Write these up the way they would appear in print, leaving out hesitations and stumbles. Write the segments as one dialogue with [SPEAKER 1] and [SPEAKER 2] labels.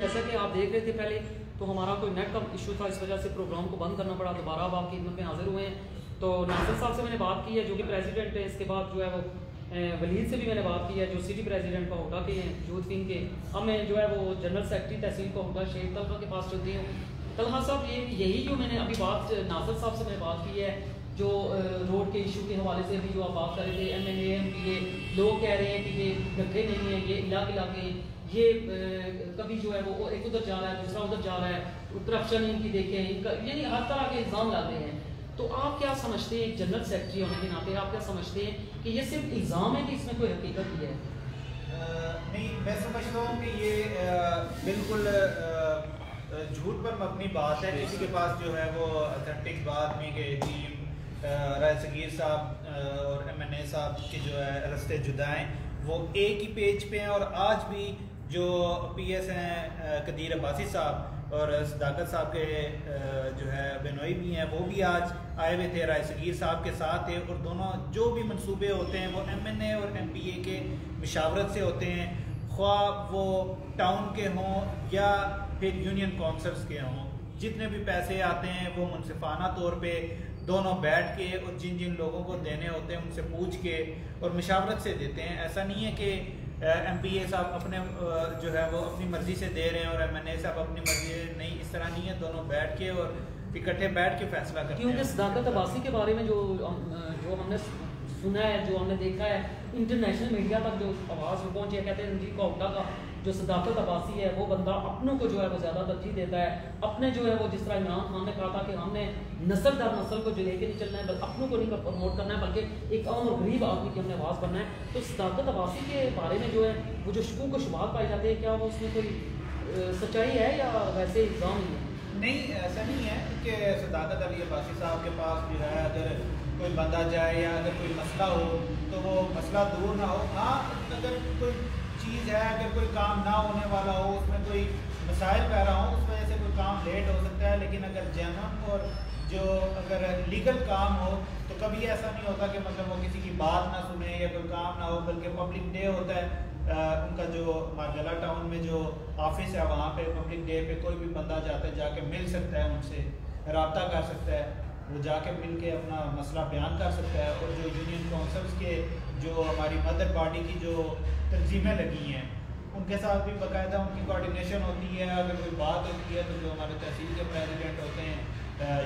[SPEAKER 1] जैसा कि आप देख रहे थे पहले, तो हमारा कोई नेट का इशू था, इस वजह से प्रोग्राम को बंद करना पड़ा। दोबारा अब आपकी खिदमत में हाजिर हुए हैं। तो नासिर साहब से मैंने बात की है, जो कि प्रेसिडेंट है। इसके बाद जो है वो वलीद से भी मैंने बात की है, जो सिटी प्रेसिडेंट कोहटा के हैं, यूथ विंग के। अब मैं जो है वो जनरल सेक्रेटरी तहसील कोहटा शेख तलहा के पास चलती हूँ। तलहा साहब, ये यही जो मैंने अभी बात नासिर साहब से मैंने बात की है, जो रोड के इशू के हवाले से अभी जो आप बात कर रहे थे, MNA MPA लोग कह रहे हैं कि ये इकट्ठे नहीं है, ये इलाके ये कभी जो है वो एक उधर जा रहा है, दूसरा उधर जा रहा है, करप्शन इनकी देखें, इनका यानी हर तरह के इल्ज़ाम लग रहे हैं। तो आप क्या समझते हैं, जनरल सेक्रेटरी होने के नाते आप क्या समझते हैं कि ये सिर्फ इल्ज़ाम है कि इसमें कोई हकीकत भी है?
[SPEAKER 2] नहीं, मैं समझता हूँ कि ये बिल्कुल झूठ पर मबनी बात है। किसी के पास जो है वो अथेंटिक बात नहीं कि टीम राय सगीर साहब और MNA साहब के जो है रास्ते जुदा हैं, वो एक ही पेज पे हैं। और आज भी जो PS हैं कदीर अब्बासी साहब और सदाकत साहब के जो है बेनोई भी हैं, वो भी आज आए हुए थे, राय सगीर साहब के साथ थे। और दोनों जो भी मंसूबे होते हैं वो MNA और MPA के मशावरत से होते हैं, ख्वाह वो टाउन के हों या फिर यूनियन काउंसिल्स के हों। जितने भी पैसे आते हैं वो मुनसिफाना तौर पे दोनों बैठ के और जिन जिन लोगों को देने होते हैं उनसे पूछ के और मशावरत से देते हैं। ऐसा नहीं है कि MPA साहब अपने जो है वो अपनी मर्जी से दे रहे हैं और MNA साहब अपनी मर्जी से नहीं, इस तरह नहीं है। दोनों बैठ के और इकट्ठे बैठ के फैसला करते हैं।
[SPEAKER 1] क्योंकि सदाकत अब्बासी के बारे में जो हमने सुना है, जो हमने देखा है, इंटरनेशनल मीडिया तक जो आवाज़ पहुंची है, कहते हैं जी कोहटा का जो सदाकत अब्बासी है वो बंदा अपनों को जो है वो ज़्यादा तरजीह देता है। अपने जो है वो जिस तरह इमरान खान ने कहा था कि हमने नस्ल दर नस्ल को जो लेके नहीं चलना है, बल्कि अपनों को नहीं प्रमोट करना है, बल्कि एक आम और गरीब आदमी की हमने आवाज़ बनना है। तो सदाकत अब्बासी के बारे में जो है वो जो शकूक व शुबहात पाए जाते हैं, क्या वो उसमें कोई सच्चाई है या वैसे इल्ज़ाम ही है?
[SPEAKER 2] नहीं, ऐसा नहीं है कि सदाकत अली अब्बासी साहब के पास जो है अगर कोई बंदा जाए या अगर कोई मसला हो तो वो मसला दूर ना हो। हाँ, अगर कोई चीज़ है, अगर कोई काम ना होने वाला हो, उसमें कोई मसाइल पैदा हो, उस वजह से कोई काम लेट हो सकता है। लेकिन अगर जेन्युइन और जो अगर लीगल काम हो तो कभी ऐसा नहीं होता कि मतलब वो किसी की बात ना सुने या कोई काम ना हो, बल्कि पब्लिक डे होता है। उनका जो मार्जला टाउन में जो ऑफिस है, वहाँ पे पब्लिक डे पे कोई भी बंदा जाता है, जाके मिल सकता है, उनसे रब्ता कर सकता है, वो जाके मिल के अपना मसला बयान कर सकता है। और जो यूनियन काउंसिल्स के जो हमारी मदर बॉडी की जो तंजीमें लगी हैं, उनके साथ भी बाकायदा उनकी कोऑर्डिनेशन होती है। अगर कोई बात होती है तो जो हमारे तहसील के प्रेसिडेंट होते हैं,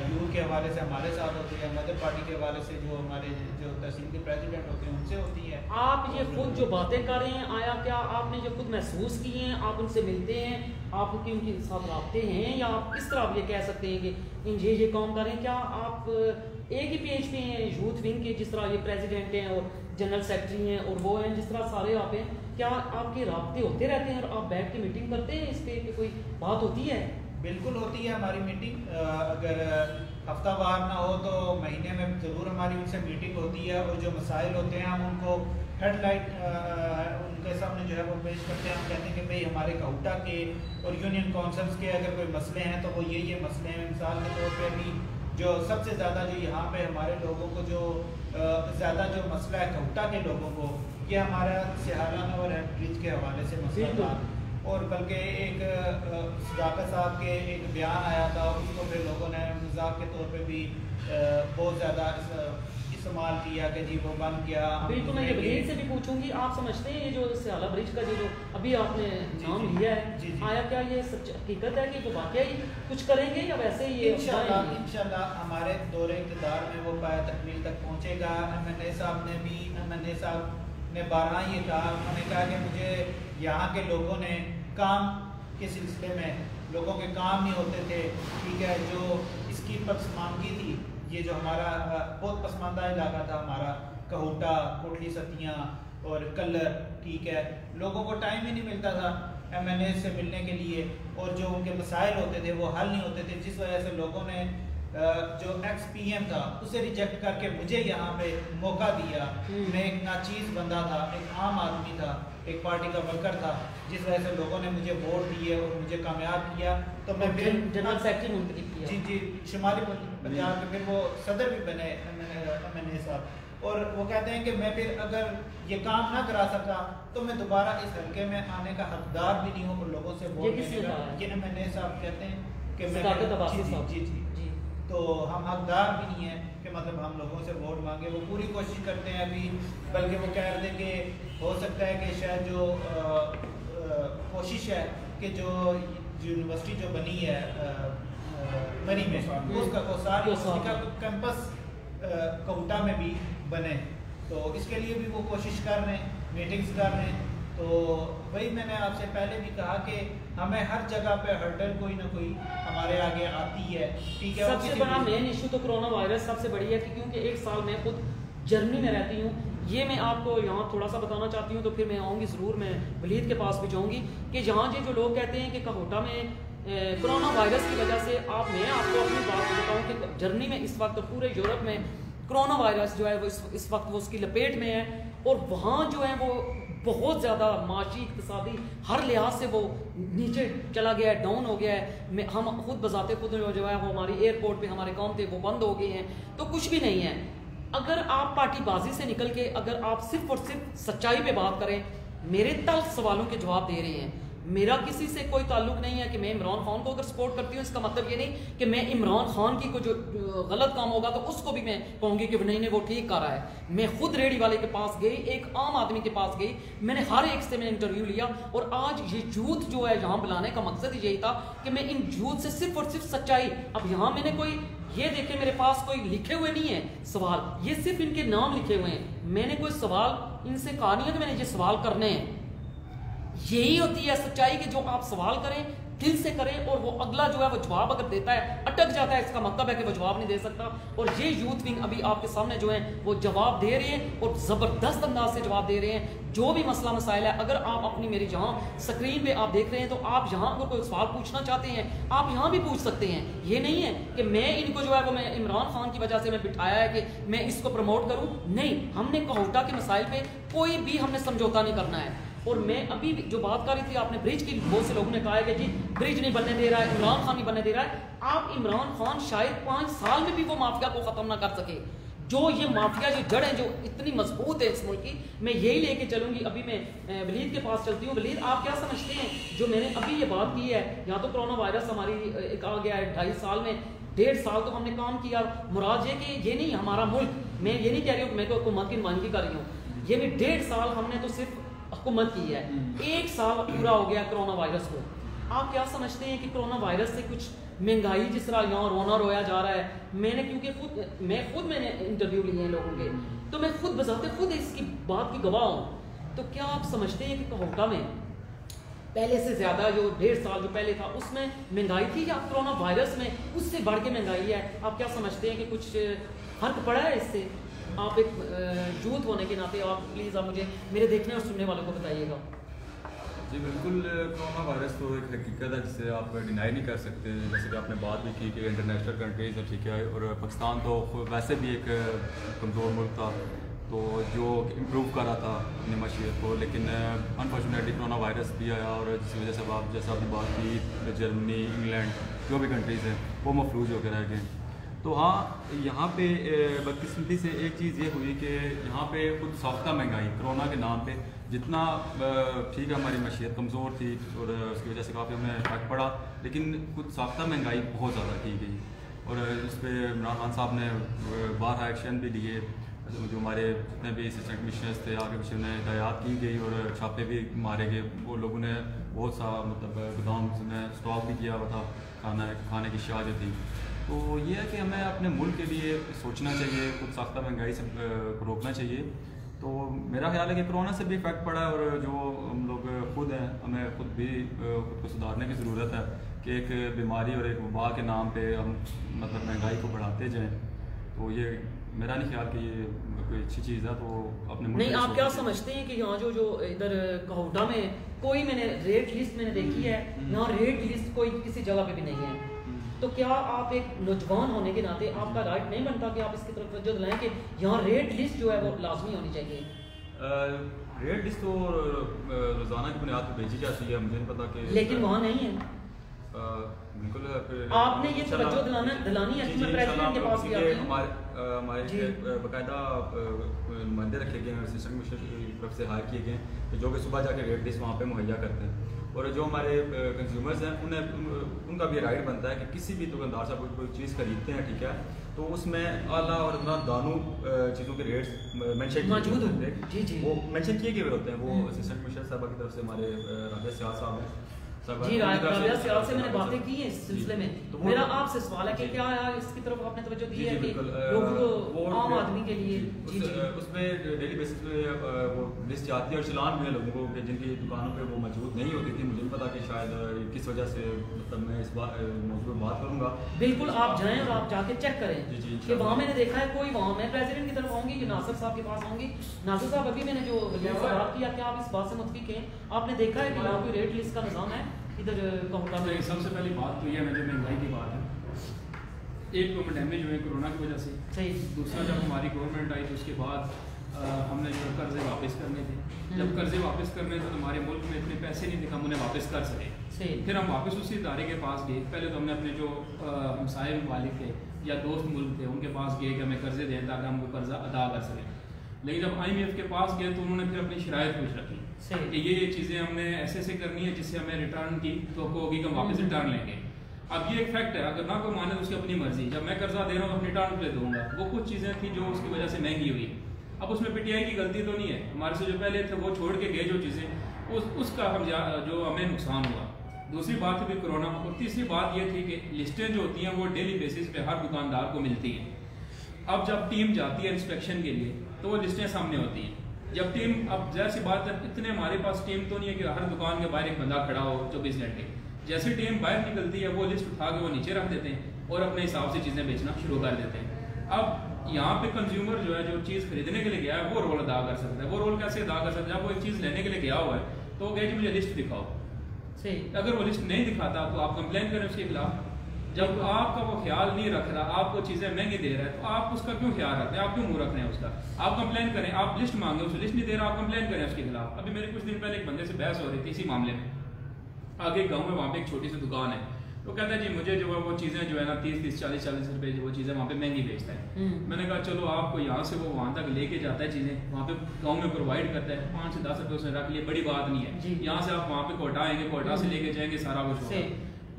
[SPEAKER 2] यू के हवाले से हमारे साथ होती है, मदर पार्टी के हवाले से जो हमारे जो तहसील के प्रेसिडेंट होते हैं उनसे होती है।
[SPEAKER 1] आप ये खुद जो बातें कर रहे हैं, आया क्या आपने जो खुद महसूस की हैं, आप उनसे मिलते हैं, आप उनके साथ रखते हैं, या आप इस तरह आप ये कह सकते हैं कि इन ये काम करें? क्या आप एक ही पेज पे हैं यूथ विंग के, जिस तरह ये प्रेसिडेंट हैं और जनरल सेक्रेटरी हैं और वो हैं, जिस तरह सारे आप हैं, क्या आपके राब्ते होते रहते हैं और आप बैठ के मीटिंग करते हैं इस पर कोई बात होती है?
[SPEAKER 2] बिल्कुल होती है हमारी मीटिंग। अगर हफ्तावार ना हो तो महीने में ज़रूर हमारी उनसे मीटिंग होती है। और जो मसाइल होते हैं हम उनको हेडलाइट उनके सामने जो है वो पेश करते हैं। हम कहते हैं कि भाई हमारे कोहटा के और यूनियन काउंसिल्स के अगर कोई मसले हैं तो वो ये मसले हैं। मिसाल के तौर पर अभी जो सबसे ज़्यादा जो यहाँ पे हमारे लोगों को जो ज़्यादा जो मसला है कोहटा के लोगों को, ये हमारा सिहाराना और ब्रिज के हवाले से मसला था। और बल्कि एक सदाकत साहब के एक बयान आया था, उसको फिर लोगों ने मजाक के तौर पे भी बहुत ज़्यादा इस्तेमाल किया कि जी वो बन गया।
[SPEAKER 1] बिल्कुल, मैं ये ब्रिज से भी पूछूंगी, आप समझते हैं ये जो सियाला ब्रिज का जो अभी आपने नाम लिया है, आया क्या ये सच हकीकत है कि वो वाकई ही कुछ करेंगे या वैसे ही?
[SPEAKER 2] इंशाल्लाह हमारे दौरे इक़्तिदार में वो पाया तकमील तक पहुँचेगा। MNA साहब ने 12 ये कहा, उन्होंने कहा कि मुझे यहाँ के लोगों ने काम के सिलसिले में लोगों के काम नहीं होते थे, ठीक है, जो इसकी पसमानगी थी, ये जो हमारा बहुत पसमानदा इलाका था हमारा कोहटा, कोटली सतियाँ और कल्लर, ठीक है, लोगों को टाइम ही नहीं मिलता था MNA से मिलने के लिए। और जो उनके मसाइल होते थे वो हल नहीं होते थे, जिस वजह से लोगों ने जो XPM था उसे रिजेक्ट करके मुझे यहाँ पे मौका दिया। मैं एक नाचीज बंदा था, एक आम आदमी था, एक पार्टी का वर्कर था, जिस वजह से लोगों ने मुझे वोट दिए और मुझे कामयाब किया। तो मैं फिर
[SPEAKER 1] जनरल सेक्रेटरी
[SPEAKER 2] जी शुमाली पंजाब के फिर वो सदर भी बने MNA साहब। और वो कहते हैं कि मैं फिर अगर ये काम ना करा सका तो मैं दोबारा इस हल्के में आने का हकदार भी नहीं हूँ और लोगों से वोट देने का। ये MNA साहब कहते हैं कि मैं जी तो हम हकदार भी नहीं है कि मतलब हम लोगों से वोट मांगे। वो पूरी कोशिश करते हैं अभी, बल्कि वो कह रहे थे कि हो सकता है कि शायद जो कोशिश है कि जो यूनिवर्सिटी जो बनी है मरी में उसका सारा कैंपस कोटा में भी बने, तो इसके लिए भी वो कोशिश कर रहे हैं, मीटिंग्स कर रहे हैं। तो वही मैंने आपसे पहले भी कहा कि हमें हर जगह पे हर्डल कोई ना कोई हमारे आगे आती है, ठीक है।
[SPEAKER 1] सबसे बड़ा मेन इशू तो कोरोना वायरस सबसे बड़ी है, क्योंकि एक साल में खुद जर्मनी में रहती हूँ। ये मैं आपको यहाँ थोड़ा सा बताना चाहती हूँ, तो फिर मैं आऊँगी ज़रूर, मैं वलीद के पास भी जाऊँगी कि यहाँ जो लोग कहते हैं कि कोटा में कोरोना वायरस की वजह से मैं आपको अपनी बात बताऊँ कि जर्मनी में इस वक्त पूरे यूरोप में कोरोना वायरस जो है वो इस वक्त वो उसकी लपेट में है, और वहाँ जो है वो बहुत ज़्यादा माशी इक़्तिसादी हर लिहाज से वो नीचे चला गया है, डाउन हो गया है। हम खुद बजाते खुद जो है वो हमारी एयरपोर्ट पे हमारे काम थे वो बंद हो गए हैं, तो कुछ भी नहीं है। अगर आप पार्टीबाजी से निकल के अगर आप सिर्फ और सिर्फ सच्चाई पे बात करें, मेरे तल्ख सवालों के जवाब दे रहे हैं। मेरा किसी से कोई ताल्लुक नहीं है कि मैं इमरान खान को अगर सपोर्ट करती हूँ, इसका मतलब ये नहीं कि मैं इमरान खान की कोई जो गलत काम होगा तो उसको भी मैं कहूँगी कि नहीं वो ठीक कर रहा है। मैं खुद रेडी वाले के पास गई, एक आम आदमी के पास गई, मैंने हर एक से मैंने इंटरव्यू लिया, और आज ये यूथ जो है यहाँ बुलाने का मकसद यही था कि मैं इन यूथ से सिर्फ और सिर्फ सच्चाई। अब यहाँ मैंने कोई ये देखे मेरे पास कोई लिखे हुए नहीं है सवाल, ये सिर्फ इनके नाम लिखे हुए हैं। मैंने कोई सवाल इनसे कहा नहीं है कि मैंने ये सवाल करने हैं। यही होती है सच्चाई कि जो आप सवाल करें दिल से करें, और वो अगला जो है वो जवाब अगर देता है अटक जाता है, इसका मतलब है कि वो जवाब नहीं दे सकता। और ये यूथ विंग अभी आपके सामने जो है वो जवाब दे रहे हैं, और ज़बरदस्त अंदाज से जवाब दे रहे हैं। जो भी मसला मसाइल है, अगर आप अपनी मेरी जहाँ स्क्रीन पे आप देख रहे हैं, तो आप यहाँ अगर कोई सवाल पूछना चाहते हैं आप यहाँ भी पूछ सकते हैं। ये नहीं है कि मैं इनको जो है वो मैं इमरान खान की वजह से मैं बिठाया है कि मैं इसको प्रमोट करूँ, नहीं। हमने कोटा के मसाइल पे कोई भी हमने समझौता नहीं करना है। और मैं अभी जो बात कर रही थी, आपने ब्रिज की, बहुत से लोगों ने कहा है कि जी ब्रिज नहीं बनने दे रहा है, इमरान खान नहीं बनने दे रहा है। आप इमरान खान शायद 5 साल में भी वो माफिया को ख़त्म ना कर सके। जो ये माफिया जो जड़ है जो इतनी मजबूत है इस मुल्क की, मैं यही लेके चलूंगी। अभी मैं वलीद के पास चलती हूँ। वलीद, आप क्या समझते हैं जो मैंने अभी ये बात की है, या तो कोरोना वायरस हमारी एक आ गया है 2.5 साल में, 1.5 साल तो हमने काम किया। मुराद ये कि ये नहीं हमारा मुल्क, मैं ये नहीं कह रही हूँ मैं तो हुकूमत की नुमाइंदगी कर रही हूँ, ये भी 1.5 साल हमने तो सिर्फ हुकूमत की है। 1 साल पूरा हो गया कोरोना वायरस को। आप क्या समझते हैं कि कोरोना वायरस से कुछ महंगाई जिस तरह यहाँ रोना रोया जा रहा है, मैंने क्योंकि मैंने इंटरव्यू लिए हैं लोगों के, तो मैं खुद बजाते खुद इसकी बात की गवाह हूँ। तो क्या आप समझते हैं कि कोटा में पहले से ज़्यादा जो 1.5 साल जो पहले था उसमें महंगाई थी, या कोरोना वायरस में उससे बढ़ के महंगाई है? आप क्या समझते हैं कि कुछ फर्क पड़ा है इससे? आप एक यूथ होने के नाते आप प्लीज़ आप मुझे मेरे देखने और सुनने वालों को बताइएगा।
[SPEAKER 3] जी बिल्कुल, कोरोना वायरस तो एक हकीकत है जिसे आप डिनाई नहीं कर सकते। जैसे कि आपने बात भी की कि इंटरनेशनल कंट्रीज है, ठीक है, और पाकिस्तान तो वैसे भी एक कमज़ोर मुल्क था, तो जो इम्प्रूव कर रहा था अपनी मशीयत को, लेकिन अनफॉर्चुनेटली कोरोना वायरस भी आया, और जिस वजह से आप जैसा आपने बात की जर्मनी, इंग्लैंड जो भी कंट्रीज़ हैं वो मफलूज होकर रह गए। तो हाँ, यहाँ पे बदकिस्मती से एक चीज़ ये हुई कि यहाँ पे खुद साख्ता महंगाई कोरोना के नाम पे, जितना ठीक है हमारी मशीयत कमज़ोर थी और उसकी वजह से काफ़ी हमें फर्क पड़ा, लेकिन खुद साख्ता महंगाई बहुत ज़्यादा की गई, और इस पर इमरान खान साहब ने बारहा एक्शन भी लिए। जो हमारे जितने भी असिस्टेंट कमिश्नर्स थे आगे पीछे उन्हें हिदायत की गई और छापे भी मारे गए। वो लोगों ने बहुत सा मतलब गोदाम में स्टॉक भी किया हुआ था खाने की अशिया जो थी। तो ये है कि हमें अपने मुल्क के लिए सोचना चाहिए, खुद साख्ता महंगाई से रोकना चाहिए। तो मेरा ख्याल है कि कोरोना से भी इफेक्ट पड़ा है, और जो हम लोग खुद हैं हमें खुद को सुधारने की ज़रूरत है कि एक बीमारी और एक वबा के नाम पे हम मतलब महंगाई को बढ़ाते जाएं। तो ये मेरा नहीं ख्याल कि ये कोई अच्छी चीज़ है। तो अपने मुल्क
[SPEAKER 1] नहीं, आप क्या समझते हैं कि यहाँ जो इधर कोटा में कोई मैंने रेट लिस्ट मैंने देखी है, यहाँ रेट लिस्ट कोई किसी जगह पे भी नहीं है। तो क्या आप एक नौजवान होने के नाते आपका राइट नहीं बनता कि आप इसकी तरफ तवज्जो दिलाएं कि यहाँ रेट लिस्ट जो है वो लाजमी होनी चाहिए?
[SPEAKER 3] रेट लिस्ट तो रोजाना की बुनियाद पर भेजी जाती है, मुझे नहीं पता कि,
[SPEAKER 1] लेकिन वहाँ नहीं है।
[SPEAKER 3] बिल्कुल
[SPEAKER 1] आपने ये तवज्जो दिलानी है कि मैं प्रेसिडेंट के पास गया था।
[SPEAKER 3] हमारे बाकायदा नुमाइंदे रखे गए हैं, असिस्टेंट कमिश्नर की तरफ से हायर किए गए हैं जो कि सुबह जाके रेट लिस्ट वहाँ पे मुहैया करते हैं। और जो हमारे कंज्यूमर्स हैं उनका भी राइट बनता है कि किसी भी दुकानदार से कोई चीज़ खरीदते हैं, ठीक है, तो उसमें आला और दानों चीज़ों के रेट्स मेंशन मौजूद होते हैं, वो मेंशन किए गए होते हैं। वो असिस्टेंट कमिश्नर साहब की तरफ से हमारे राजेश सियाल साहब हैं
[SPEAKER 1] जी, राजेश सियाल से मैंने बातें की हैं इस सिलसिले में। तो मेरा आपसे सवाल है कि क्या इसकी तरफ आपने तवज्जो दी है कि लोगों आम आदमी के लिए
[SPEAKER 3] उसमें डेली बेसिस पे वो लिस्ट आती है और चलान भी है लोगों को कि जिनकी दुकानों पे वो मौजूद नहीं होती थी। मुझे नहीं पता कि शायद किस वजह से, मतलब मैं इस मौजूद पर बात करूँगा।
[SPEAKER 1] बिल्कुल आप जाएँ और आप जाके चेक करें कि वहाँ मैंने देखा है कोई वहाँ मैं प्रेसिडेंट की तरफ आऊँगी, नासिर साहब के पास आऊँगी। नासिर साहब अभी मैंने जो बात किया, क्या आप इस बात से मुतफिक हैं? आपने देखा है कि यहाँ कोई रेट लिस्ट का निज़ाम है इधर कहूँगा मैं?
[SPEAKER 4] सबसे पहली बात तो यह है जो महंगाई की बात है, एक तो डैमेज हुए कोरोना की वजह से, सही। दूसरा जब हमारी गवर्नमेंट आई तो उसके बाद हमने जो कर्जे वापस करने थे, जब कर्जे वापस करने थे तो हमारे मुल्क में इतने पैसे नहीं थे कि हम उन्हें वापस कर सके। फिर हम वापस उसी इदारे के पास गए। पहले तो हमने अपने जो हमसाये ममालिक थे या दोस्त मुल्क थे उनके पास गए कि हमें कर्जे दें ताकि हम वो कर्जा अदा कर सकें। लेकिन जब IMF के पास गए तो उन्होंने फिर अपनी शराइत पूछ रखी कि ये चीज़ें हमने ऐसे करनी है जिससे हमें रिटर्न की तो होगी कि हम वापस रिटर्न लेंगे। अब ये एक फैक्ट है, अगर ना कोई माने तो उसकी अपनी मर्जी। जब मैं कर्जा दे रहा हूँ अपनी रिटर्न पे दूंगा। वो कुछ चीज़ें थी जो उसकी वजह से महंगी हुई। अब उसमें PTI की गलती तो नहीं है, हमारे से जो पहले थे वो छोड़ के गए जो चीज़ें, उसका हम जो हमें नुकसान हुआ। दूसरी बात थी कोरोना। और तीसरी बात ये थी कि लिस्टें जो होती हैं वो डेली बेसिस पे हर दुकानदार को मिलती हैं। अब जब टीम जाती है इंस्पेक्शन के लिए तो वो लिस्टें सामने होती हैं। जब टीम, अब जैसी सी बात है, इतने हमारे पास टीम तो नहीं है कि हर दुकान के बाहर एक बंदा खड़ा हो 24 घंटे। जैसे टीम बाहर निकलती है वो लिस्ट उठा के वो नीचे रख देते हैं और अपने हिसाब से चीज़ें बेचना शुरू कर देते हैं। अब यहाँ पे कंज्यूमर जो है जो चीज़ खरीदने के लिए गया है वो रोल अदा कर सकता है। वो रोल कैसे अदा कर सकता है? जब वो एक चीज़ लेने के लिए गया हुआ है तो वो कहे कि मुझे लिस्ट दिखाओ। सही। अगर वो लिस्ट नहीं दिखाता तो आप कंप्लेन करें उसके खिलाफ। जब आपका वो ख्याल नहीं रख रहा, आपको चीज़ें महंगी दे रहा है तो आप उसका क्यों ख्याल रखते हैं? आप क्यों मुँह रख रहे हैं उसका? आप कंप्लेन करें। आप लिस्ट मांगे, उसे लिस्ट नहीं दे रहा, आप कंप्लेन करें उसके खिलाफ। अभी मेरे कुछ दिन पहले एक बंदे से बहस हो रही थी इसी मामले में। आगे गाँव में वहाँ पे एक छोटी सी दुकान है, तो कहता है जी मुझे जो है वो चीज़ें जो है ना 30-30, 40-40 रुपए वो चीज़ें वहाँ पे महंगी बेचता है। मैंने कहा चलो आपको यहाँ से वो वहाँ तक लेके जाता है चीज़ें, वहाँ पे गाँव में प्रोवाइड करता है, 5 से 10 रुपये उसने रख लिए, बड़ी बात नहीं है। यहाँ से आप वहाँ पे कोटा आएंगे, कोटा से लेके जाएंगे, सारा कुछ होगा।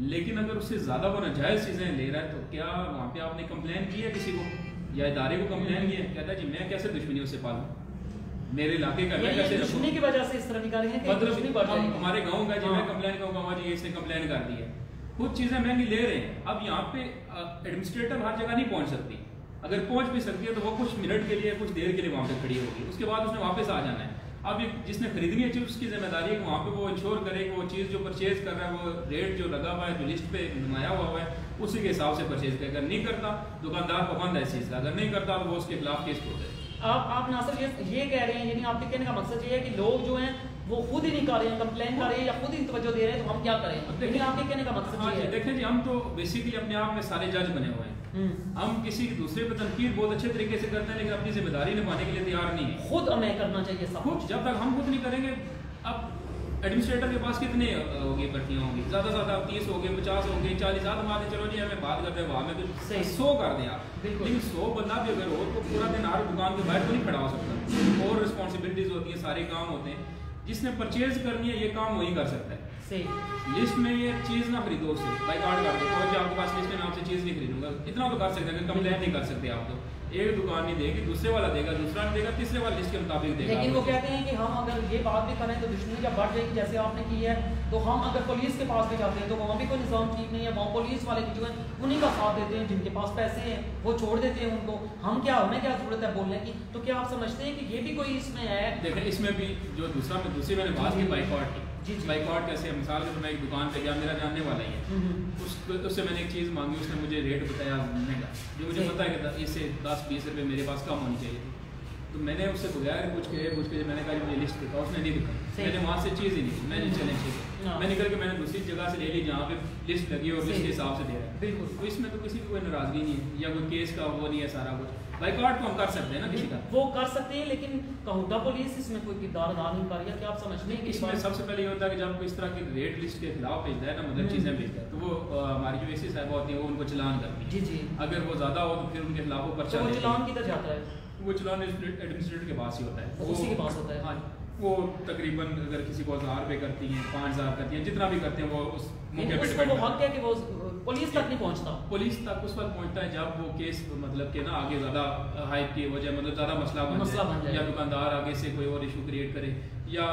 [SPEAKER 4] लेकिन अगर उससे ज़्यादा वो नाजायज़ चीज़ें ले रहा है तो क्या वहाँ पे आपने कंप्लेन की है किसी को या इदारे को कंप्लेन की है? कहता है जी मैं कैसे दुश्मनी उससे पालूं, मेरे इलाके का मैं कैसे
[SPEAKER 1] दुश्मनी की वजह से इस तरह निकाली है कि दुश्मनी बढ़ रही है।
[SPEAKER 3] हमारे गाँव का जी मैं कंप्लेन करूँगा जी इसने कंप्लेन कर दी है, कुछ चीज़ें महंगी ले रहे हैं। अब यहाँ पे एडमिनिस्ट्रेटर हर जगह नहीं पहुँच सकती, अगर पहुँच भी सकती है तो वो कुछ मिनट के लिए, कुछ देर के लिए वहाँ पे खड़ी होगी, उसके बाद उसने वापस आ जाना है। अब एक जिसने खरीदनी है चीज़ उसकी जिम्मेदारी है कि वहाँ पे वो इंश्योर करे कि वो चीज़ जो परचेज कर रहा है वो रेट जो लगा हुआ है, जो लिस्ट पे नुमाया हुआ है, उसी के हिसाब से परचेज करे। अगर नहीं करता दुकानदार पाबंद है इस चीज़ का, अगर नहीं करता तो वो उसके खिलाफ केस ठोक दे।
[SPEAKER 1] आप नासिर ये कह रहे हैं, यानी आपके कहने का मकसद ये है कि लोग जो हैं वो खुद ही नहीं कर रहे हैं, कंप्लेन कर रहे हैं या खुद ही तवज्जो दे रहे हैं, तो हम क्या करें? देखिए आपके कहने का मकसद ये है।
[SPEAKER 3] देखें जी हम तो बेसिकली अपने आप में सारे जज बने हुए हैं। हम किसी दूसरे पर तनकीद बहुत अच्छे तरीके से करते हैं लेकिन अपनी जिम्मेदारी निभाने के लिए तैयार नहीं है।
[SPEAKER 1] खुद हमें करना चाहिए सब
[SPEAKER 3] कुछ। जब तक हम खुद नहीं करेंगे, अब एडमिनिस्ट्रेटर के पास कितने होगी भर्तियाँ होंगी? ज़्यादा से ज़्यादा 30 हो गए, 50 हो गए, 40 ज़्यादा मारते चलो जी हमें बात करते हैं वहाँ में तो 100 कर दें आप। लेकिन 100 बंदा भी अगर हो तो पूरा दिन हर दुकान के बाहर तो नहीं खड़ा हो सकता। और रिस्पॉन्सिबिलिटीज़ होती हैं, सारे काम होते हैं। जिसने परचेज करनी है ये काम वही कर सकता है। लिस्ट में ये चीज़ ना खरीदो, उससे बाई कार्ड कर दो, तो आपके पास लिस्ट में नाम से चीज़ नहीं खरीदूंगा, इतना तो कर सकते हैं। कंप्लेन नहीं कर सकते आप तो एक दुकान नहीं देगी, दूसरे वाला देगा, दूसरा नहीं देगा, तीसरे वाला लिस्ट के मुताबिक देगा।
[SPEAKER 1] लेकिन वो कहते हैं कि हम अगर ये बात भी करें तो दुश्मनी जब बढ़ जाएगी जैसे आपने की है, तो हम अगर पुलिस के पास भी जाते हैं तो वहाँ भी कोई निज़ाम ठीक नहीं है। वहाँ पुलिस वाले भी जो है उन्हीं का साथ देते हैं, जिनके पास पैसे हैं वो छोड़ देते हैं उनको। हम क्या, हमें क्या जरूरत है बोलने की? तो क्या आप समझते हैं कि ये भी कोई इसमें है?
[SPEAKER 3] देखें इसमें भी जो दूसरी मैंने बात की बाइकआउट की, बाइकआउट कैसे, मिसाल के तो मैं एक दुकान पे गया, मेरा जानने वाला ही है, उससे मैंने एक चीज़ मांगी, उसने मुझे रेट बताया महंगा, जो मुझे पता है कि इससे 10-20 रुपये मेरे पास कम होनी चाहिए थी। तो मैंने उससे बगैर पूछ के मैंने कहा मुझे लिस्ट दिखाओ, उसने नहीं दिखाई।
[SPEAKER 4] मैंने वहाँ से चीज़ ही नहीं, मैंने चैलेंज किया, मैं निकल के मैंने दूसरी जगह से ले ली जहाँ पे लिस्ट लगी और लिस्ट के हिसाब से दे रहा है। बिल्कुल, तो इसमें तो किसी की कोई नाराजगी नहीं है या कोई केस का वो नहीं है, सारा कुछ बाइकआउट तो हम कर सकते हैं ना किसी का,
[SPEAKER 1] वो कर सकते हैं, लेकिन कहूटा पुलिस इसमें कोई किरदार अदा नहीं कर रही है। क्या आप समझते हैं?
[SPEAKER 4] इसमें सबसे पहले ये होता है कि जब इस तरह की रेड लिस्ट के खिलाफ भेजता है ना, मतलब चीज़ें भेजता है, तो वो हमारी जो एसी साहिबा होती है वो उनको चलान करती है।
[SPEAKER 1] जी जी,
[SPEAKER 4] अगर वो ज़्यादा हो तो फिर उनके खिलाफ वो पर्चा,
[SPEAKER 1] वो चलान किधर जाता है?
[SPEAKER 4] वो चलान एडमिनिस्ट्रेटर के पास ही होता है,
[SPEAKER 1] उसी के पास होता है।
[SPEAKER 4] हाँ, वो तकरीबन अगर किसी को 1000 रुपये करती हैं, 5000 करती हैं, जितना भी करते हैं वो उस मौके पे
[SPEAKER 1] डिपेंड हक है कि वो पुलिस तक नहीं पहुंचता।
[SPEAKER 4] पुलिस तक उस वक्त पहुंचता है जब वो केस मतलब के ना आगे ज़्यादा हाइप की वजह, मतलब ज़्यादा मसला बन जाए, या दुकानदार आगे से कोई और इशू क्रिएट करे, या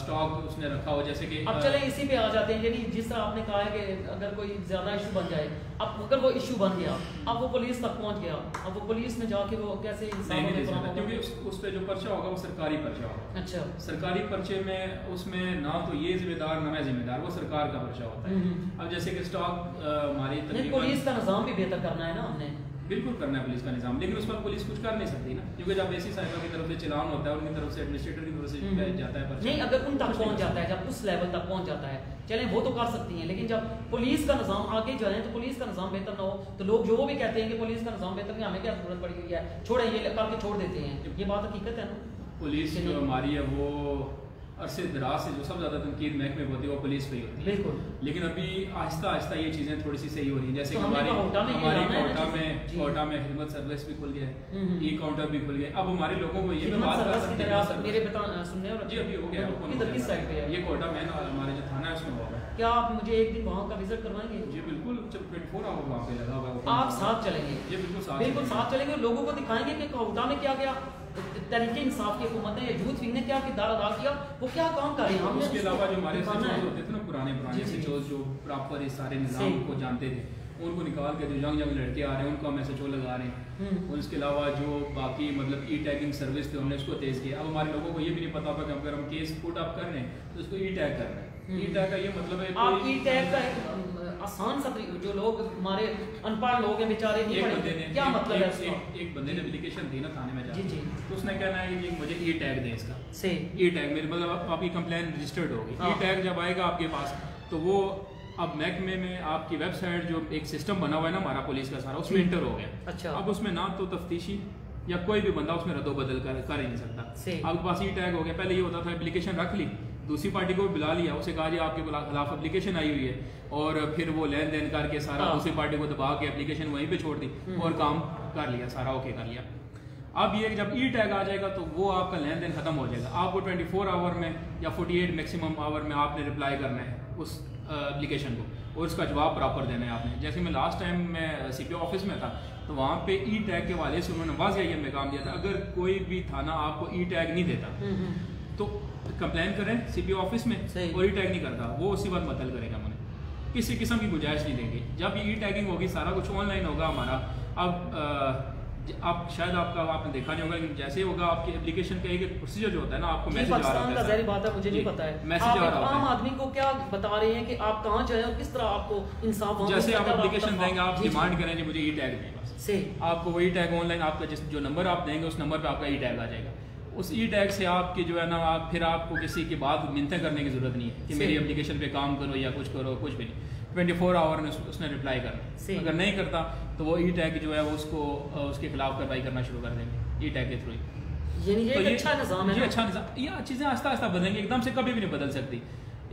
[SPEAKER 4] स्टॉक उसने रखा हो, जैसे कि
[SPEAKER 1] अब चले इसी पे आ जाते हैं। यानी जिस तरह आपने कहा है कि अगर कोई ज़्यादा इशू बन जाए, अब अगर वो इशू बन गया, अब वो पुलिस तक पहुंच गया, अब वो पुलिस में जाके वो कैसे इंसान,
[SPEAKER 4] क्योंकि उस पर जो पर्चा होगा वो सरकारी पर्चा होगा।
[SPEAKER 1] अच्छा, सरकारी
[SPEAKER 4] पर्चे में उसमें ना तो ये जिम्मेदार ना मैं जिम्मेदार, वो सरकार का पर्चा होता है। अब जैसे कि स्टॉक हमारी
[SPEAKER 1] पुलिस का निज़ाम भी बेहतर करना है ना, हमने
[SPEAKER 4] बिल्कुल करना है पुलिस का निज़ाम, लेकिन उस पर पुलिस कुछ कर नहीं सकती ना, क्योंकि जब एसी साहिबा की तरफ से चलान होता है, उनकी तरफ से एडमिनिस्ट्रेटर की तरफ से जाता है
[SPEAKER 1] नहीं, अगर उन तक पहुंच जाता है, जब उस लेवल तक पहुंच जाता है, चलें वो तो कर सकती हैं, लेकिन जब पुलिस का निज़ाम आगे जाए तो पुलिस का निज़ाम बेहतर ना हो तो लोग जो भी कहते हैं कि पुलिस का निज़ाम बेहतर नहीं, हमें क्या जरूरत पड़ी हुई है, छोड़े ये करके छोड़ देते हैं, ये बात हकीकत है ना।
[SPEAKER 4] पुलिस जो हमारी है वो अरसे दराज से जो सबसे ज़्यादा तनकीद महकमे में होती है वो पुलिस पे ही होती है, बिल्कुल, लेकिन अभी आहिस्ता आहिस्ता ये चीज़ें थोड़ी सी सही हो रही हैं। जैसे कि हमारी कोटा में खिदमत सर्विस भी खुल गया है, ई काउंटर भी खुल गया। अब हमारे लोगों को ये बात कर सकते हैं, मेरे सुनने और जी अभी हो गया, किस साइड पे है ये कोटा में, हमारे जो थाना है उसमें होगा।
[SPEAKER 1] क्या आप मुझे एक दिन वहाँ का विजिट करवाएंगे?
[SPEAKER 4] जी बिल्कुल, 24 आवर वहाँ पे लगा हुआ,
[SPEAKER 1] आप साथ चलेंगे?
[SPEAKER 4] जी
[SPEAKER 1] बिल्कुल साथ चलेंगे, लोगों को दिखाएंगे कि कोटा में क्या क्या तरीके इंसाफ की हुकूमत है, यूथ विंग ने क्या किरदार अदा किया, वो क्या काम कर रहे हैं।
[SPEAKER 4] उसके अलावा जो हमारे एसएचओ होते थे ना, पुराने एसएचओ जो प्रॉपर इस सारे निज़ाम को जानते थे, उनको निकाल के जो यंग लड़के आ रहे हैं उनको हम एसएचओ लगा रहे हैं। और इसके अलावा जो बाकी मतलब ई टैगिंग सर्विस थी, हमने उसको तेज़ किया। अब हमारे लोगों को ये भी नहीं पता होगा कि अगर हम केस पुट अप कर रहे हैं तो उसको ई टैग कर रहे हैं। ई टैग का ये मतलब है,
[SPEAKER 1] आप ई टैग का आसान सा जो लोग हमारे अनपढ़ लोग हैं बेचारे नहीं पढ़े, क्या मतलब है?
[SPEAKER 4] एक बंदे ने एप्लीकेशन दी ना थाने में जाके,
[SPEAKER 1] जी,
[SPEAKER 4] तो उसने कहना है कि मुझे ई टैग दें इसका, से ई टैग मेरे मतलब आपकी कंप्लेन रजिस्टर्ड होगी। ई टैग जब आएगा आपके पास तो वो अब महकमे में आपकी वेबसाइट जो एक सिस्टम बना हुआ है ना हमारा पुलिस का सारा, उसमें इंटर हो गया। अच्छा, अब उसमें ना तो तफ्तीशी या कोई भी बंदा उसमें रद्दो बदल कर ही नहीं सकता। आपके पास ई टैग हो गया। पहले ये होता था एप्लीकेशन रख ली, दूसरी पार्टी को बुला लिया, उसे कहा जी आपके खिलाफ एप्लीकेशन आई हुई है, और फिर वो लेन देन करके सारा दूसरी पार्टी को दबा के एप्लीकेशन वहीं पे छोड़ दी और काम कर लिया, सारा ओके कर लिया। अब ये जब ई टैग आ जाएगा तो वो आपका लेन देन खत्म हो जाएगा। आपको 24 आवर में या 48 मैक्सिमम आवर में आपने रिप्लाई करना है उस एप्लीकेशन को, और उसका जवाब प्रॉपर देना है आपने। जैसे मैं लास्ट टाइम मैं सीपीओ ऑफिस में था तो वहाँ पे ई टैग के वाले से उन्होंने वाज़ेह ये पैगाम दिया था, अगर कोई भी थाना आपको ई टैग नहीं देता तो कंप्लेन करें सीपीओ ऑफिस में, और ई टैग नहीं करता वो उसी वक्त मतल करेगा, मैंने किसी किस्म की गुंजाइश नहीं देंगे। जब ई टैगिंग होगी सारा कुछ ऑनलाइन होगा हमारा। अब आप शायद आपने देखा नहीं होगा, लेकिन जैसे होगा आपकी एप्लीकेशन का एक प्रोसीजर जो होता है ना, आपको मैसेज आ रहा है,
[SPEAKER 1] ज़ाहिर बात है मुझे नहीं पता है, मैसेज आ रहा है आम आदमी को क्या बता रहे हैं कि आप कहाँ जाए और किस तरह आपको इंसाफ।
[SPEAKER 4] जैसे आप एप्लीकेशन देंगे, आप डिमांड करेंगे मुझे ई टैग दें, बस आपको वो ई टैग ऑनलाइन आपका जो नंबर आप देंगे उस नंबर पर आपका ई टैग आ जाएगा। उस ई टैग से आपकी जो है ना, आप फिर आपको किसी की बात मिन्नतें करने की जरूरत नहीं है कि मेरी एप्लीकेशन पे काम करो या कुछ करो, कुछ भी नहीं। 24 आवर में उसने रिप्लाई करना, अगर नहीं करता तो वो ई टैग जो है वो उसको उसके खिलाफ कार्रवाई करना शुरू कर देंगे ई टैग के थ्रू।
[SPEAKER 1] ये अच्छा निज़ाम है,
[SPEAKER 4] अच्छा निज़ाम। ये चीज़ें आस्ता आस्ता बदलेंगी, एकदम से कभी भी नहीं बदल सकती,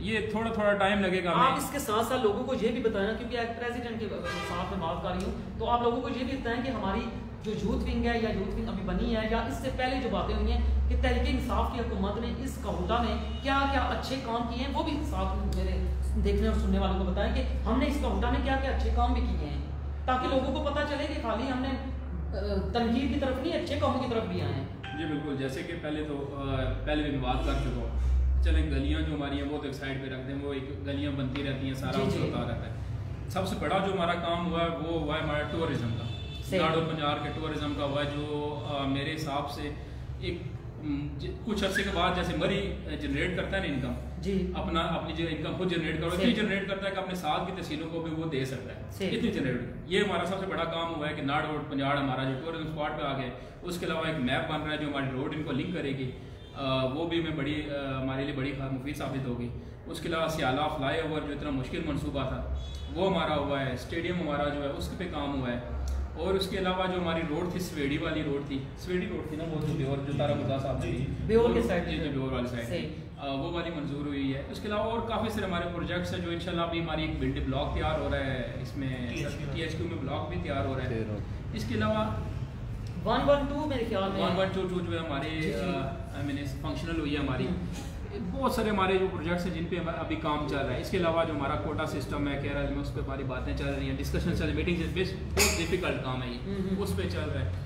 [SPEAKER 4] ये थोड़ा टाइम लगेगा।
[SPEAKER 1] आप इसके साथ साथ लोगों को ये भी बताएं, क्योंकि एक प्रेसिडेंट के साथ में बात कर रही हूँ, तो आप लोगों को ये भी बताएं कि हमारी जो यूथ विंग है या यूथ विंग अभी बनी है या इससे पहले जो बातें हुई हैं कि तहरीक इंसाफ की हुकूमत ने इस कोटा में क्या क्या अच्छे काम किए हैं, वो भी साथ मेरे देखने और सुनने वालों को बताएं कि हमने इस कोटा में क्या क्या अच्छे काम भी किए हैं, ताकि लोगों को पता चले कि खाली हमने तनकीद की तरफ नहीं, अच्छे कामों की तरफ भी आए हैं।
[SPEAKER 4] जी बिल्कुल, जैसे कि पहले भी मैं बात कर चुका हूँ। चले गलियाँ जो हमारी हैं वो तो एक साइड पे रखते हैं, वो एक गलियाँ बनती रहती हैं, सारा होता रहता है। सबसे बड़ा जो हमारा काम हुआ है वो हुआ है हमारा टूरिज्म का, नाड़ और पंजाब के टूरिज्म का हुआ है, जो मेरे हिसाब से एक कुछ अर्से के बाद जैसे मरी जनरेट करता है ना इनकम, जी अपनी जो इनकम खुद जनरेट करो, इतनी जनरेट करता है कि अपने साथ की तहसीलों को भी वो दे सकता है, इतनी जनरेट। ये हमारा सबसे बड़ा काम हुआ है कि नाड़ और पंजाब हमारा जो टूरिज्म स्पॉट पे आ गया। उसके अलावा एक मैप बन रहा है जो हमारी रोड इनको लिंक करेगी। वो भी हमें बड़ी हमारे लिए बड़ी मुफीद साबित होगी। उसके अलावा सियाला फ्लाई ओवर जो इतना मुश्किल मनसूबा था वो हमारा हुआ है, स्टेडियम हमारा जो है उस पे काम हुआ है। और उसके अलावा जो हमारी रोड थी स्वेडी वाली रोड थी, स्वेडी रोड थी ना वो जो तारा मुर्जा साहब थी
[SPEAKER 1] ब्योर के साइड,
[SPEAKER 4] जी ब्योर वाली साइड थी, वो वाली मंजूर हुई है। उसके अलावा और काफ़ी सारे हमारे प्रोजेक्ट्स हैं जो इंशाल्लाह अभी हमारी एक बिल्डिंग ब्लॉक तैयार हो रहा है, इसमें THQ में ब्लॉक भी तैयार हो रहा है। इसके अलावा
[SPEAKER 1] 112 मेरे ख्याल में
[SPEAKER 4] 112 जो है हमारे मैंने फंक्शनल हुई है हमारी। बहुत सारे हमारे जो प्रोजेक्ट्स हैं जिन पे अभी काम चल रहा है। इसके अलावा जो हमारा कोटा सिस्टम है केरल में, उस पर हमारी बातें चल रही हैं, डिस्कशन चल रही है, मीटिंग्स बहुत डिफिकल्ट काम है ये, उस पर चल रहा है।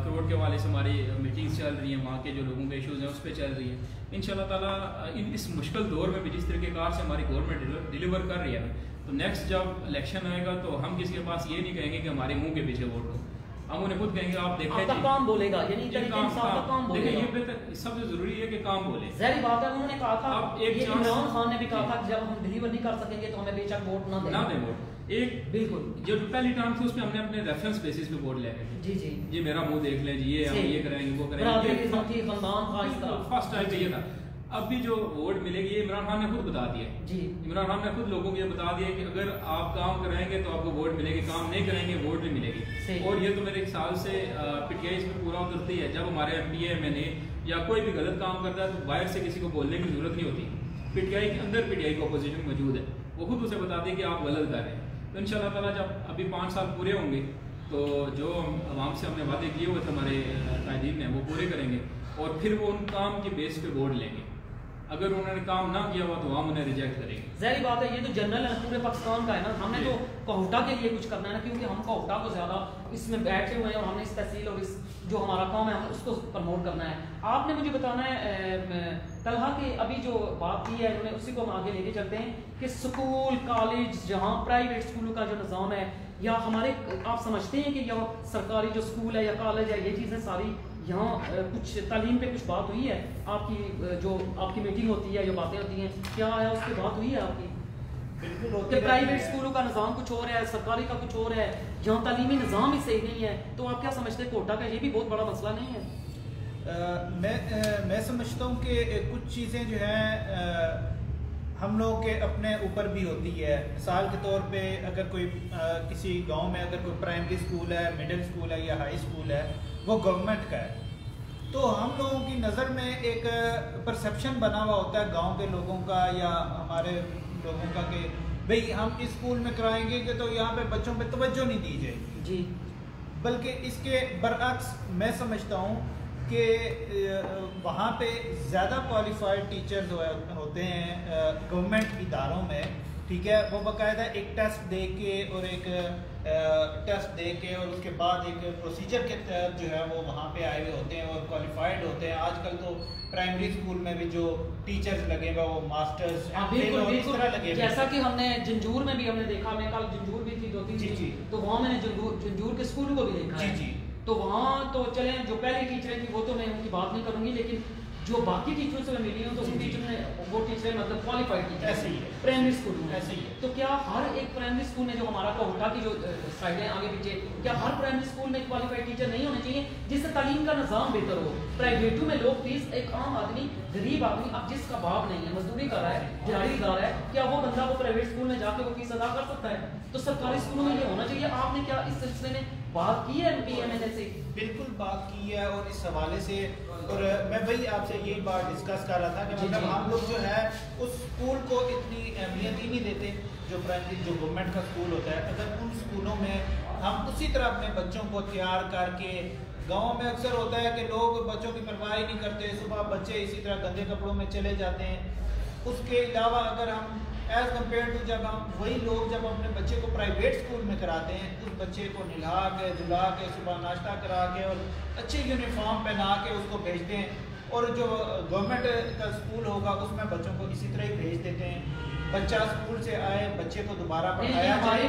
[SPEAKER 4] करोड़ के वाले से हमारी मीटिंग्स चल रही हैं, वहाँ के जो लोगों के इश्यूज़ हैं उस पर चल रही है। इंशाल्लाह ताला इस मुश्किल दौर में भी जिस तरीक़ेकार से हमारी गवर्नमेंट डिलीवर कर रही है ना, तो नेक्स्ट जब इलेक्शन आएगा तो हम किसी के पास ये नहीं कहेंगे कि हमारे मुँह के पीछे वोट दो, हम उन्हें खुद कहेंगे आप देखें
[SPEAKER 1] काम बोलेगा, यानी काम बोलेगा।
[SPEAKER 4] ये बेहतर सबसे जरूरी है कि काम बोले।
[SPEAKER 1] ज़ाहिर बात है, उन्होंने कहा था, इमरान खान ने भी कहा था कि जब हम डिलीवर नहीं कर सकेंगे तो हमें बेशक वोट ना दें वोट।
[SPEAKER 4] एक बिल्कुल जो पहली टर्म थी उसमें हमने अपने रेफरेंस बेसिस पे वोट ले गए।
[SPEAKER 1] जी
[SPEAKER 4] ये मेरा मुंह देख लें जी, ये हम ये करेंगे वो करेंगे, फर्स्ट टाइम पे ये था। अब भी जो वोट मिलेगी ये इमरान खान ने खुद बता दिया जी, इमरान खान ने खुद लोगों को ये बता दिया कि अगर आप काम कराएंगे तो आपको वोट मिलेगी, काम नहीं करेंगे वोट भी मिलेगी। और ये तो मेरे ख्याल से PTI इसमें पूरा उतरती है। जब हमारे MPA MNA या कोई भी गलत काम करता है तो बाहर से किसी को बोलने की जरूरत नहीं होती, PTI के अंदर PTI की अपोजिशन मौजूद है, वो खुद उसे बताती है कि आप गलत कर रहे हैं। तो इंशाल्लाह ताला जब अभी 5 साल पूरे होंगे तो जो आवाम से हमने वादे किए हुए थे हमारे कायदीन ने वो पूरे करेंगे और फिर वो उन काम के बेस पे वोट लेंगे। अगर उन्होंने काम ना किया हुआ तो हम उन्हें रिजेक्ट करेंगे।
[SPEAKER 1] ज़ाहिर बात है, ये तो जनरल है पूरे पाकिस्तान का है ना, हमने तो कोहटा के लिए कुछ करना है ना, क्योंकि हम कोहटा को ज़्यादा इसमें बैठे हुए हैं और हमने इस तहसील और इस जो हमारा काम है हमें उसको प्रमोट करना है। आपने मुझे बताना है तलहा की अभी जो बात की है उन्होंने, उसी को हम आगे लेके चलते हैं कि स्कूल कॉलेज जहाँ प्राइवेट स्कूलों का जो निज़ाम है या हमारे, आप समझते हैं कि यहाँ सरकारी जो स्कूल है या कॉलेज है ये चीज़ें सारी यहाँ कुछ तालीम पे कुछ बात हुई है आपकी, जो आपकी मीटिंग होती है, जो बातें होती हैं, क्या आया उस पर बात हुई है आपकी?
[SPEAKER 2] बिल्कुल,
[SPEAKER 1] कि प्राइवेट स्कूलों का निज़ाम कुछ और है, सरकारी का कुछ और है, यहाँ तालीमी निज़ाम ही सही नहीं है, तो आप क्या समझते हैं कोटा का ये भी बहुत बड़ा मसला नहीं है?
[SPEAKER 2] मैं समझता हूँ कि कुछ चीज़ें जो हैं हम लोगों के अपने ऊपर भी होती है। मिसाल के तौर पे अगर कोई किसी गांव में अगर कोई प्राइमरी स्कूल है, मिडिल स्कूल है या हाई स्कूल है, वो गवर्नमेंट का है, तो हम लोगों की नज़र में एक परसेप्शन बना हुआ होता है गांव के लोगों का या हमारे लोगों का कि भाई हम इस स्कूल में कराएंगे कि तो यहाँ पे बच्चों पे तवज्जो नहीं दी जाएगी जी। बल्कि इसके बरअक्स मैं समझता हूँ कि वहाँ पे ज़्यादा क्वालिफाइड टीचर्स होते हैं गवर्नमेंट इदारों में, ठीक है, वो बाकायदा एक टेस्ट दे के और एक टेस्ट दे के और उसके बाद एक प्रोसीजर के तहत जो है वो वहाँ पे आए हुए होते हैं और क्वालिफाइड होते हैं। आजकल तो प्राइमरी स्कूल में भी जो टीचर्स लगे हुए वो मास्टर्स
[SPEAKER 1] बिल्कुल लगे, जैसा कि हमने जंजूर में भी हमने देखा, मैं कल जंजूर भी थी 2-3 दिन, तो वहाँ मैंने जंजूर के स्कूल को भी देखा है। तो वहाँ तो चले जो पहली टीचरें थी वो तो मैं उनकी बात नहीं करूँगी, लेकिन जो बाकी टीचरों से मैं मिली हूँ तो उन टीचर ने वो टीचर मतलब क्वालिफाइड टीचर ऐसे ही है प्राइमरी स्कूल में ऐसे ही है। तो क्या हर एक प्राइमरी स्कूल में जो हमारा कोटा की जो साइड है आगे पीछे, क्या हर प्राइमरी स्कूल में क्वालिफाइड टीचर नहीं होने चाहिए जिससे तालीम का निज़ाम बेहतर हो? प्राइवेटों में लोग फीस, एक आम आदमी गरीब आदमी अब जिसका बाप नहीं है, मजदूरी कर रहा है, दिहाड़ी कर रहा है, क्या वो बंदा वो प्राइवेट स्कूल में जाके वो फीस अदा कर सकता है? तो सरकारी स्कूलों में ये होना चाहिए। आपने क्या इस सिलसिले में बात की है MPA से?
[SPEAKER 2] बिल्कुल बात की है और इस हवाले से, और मैं वही आपसे यही बात डिस्कस कर रहा था कि मतलब हम लोग जो है उस स्कूल को इतनी अहमियत ही नहीं देते जो प्राइमरी जो गवर्नमेंट का स्कूल होता है। अगर उन स्कूलों में हम उसी तरह अपने बच्चों को तैयार करके, गाँव में अक्सर होता है कि लोग बच्चों की परवाह ही नहीं करते, सुबह बच्चे इसी तरह गंदे कपड़ों में चले जाते हैं। उसके अलावा अगर हम एज़ कम्पेयर टू जब हम वही लोग जब अपने बच्चे को प्राइवेट स्कूल में कराते हैं, उस बच्चे को नहला के धुला के सुबह नाश्ता करा के और अच्छी यूनिफॉर्म पहना के उसको भेजते हैं, और जो गवर्नमेंट का स्कूल होगा उसमें बच्चों को इसी तरह ही भेज देते हैं। बच्चा स्कूल से आए, बच्चे को दोबारा पढ़ाया जाए।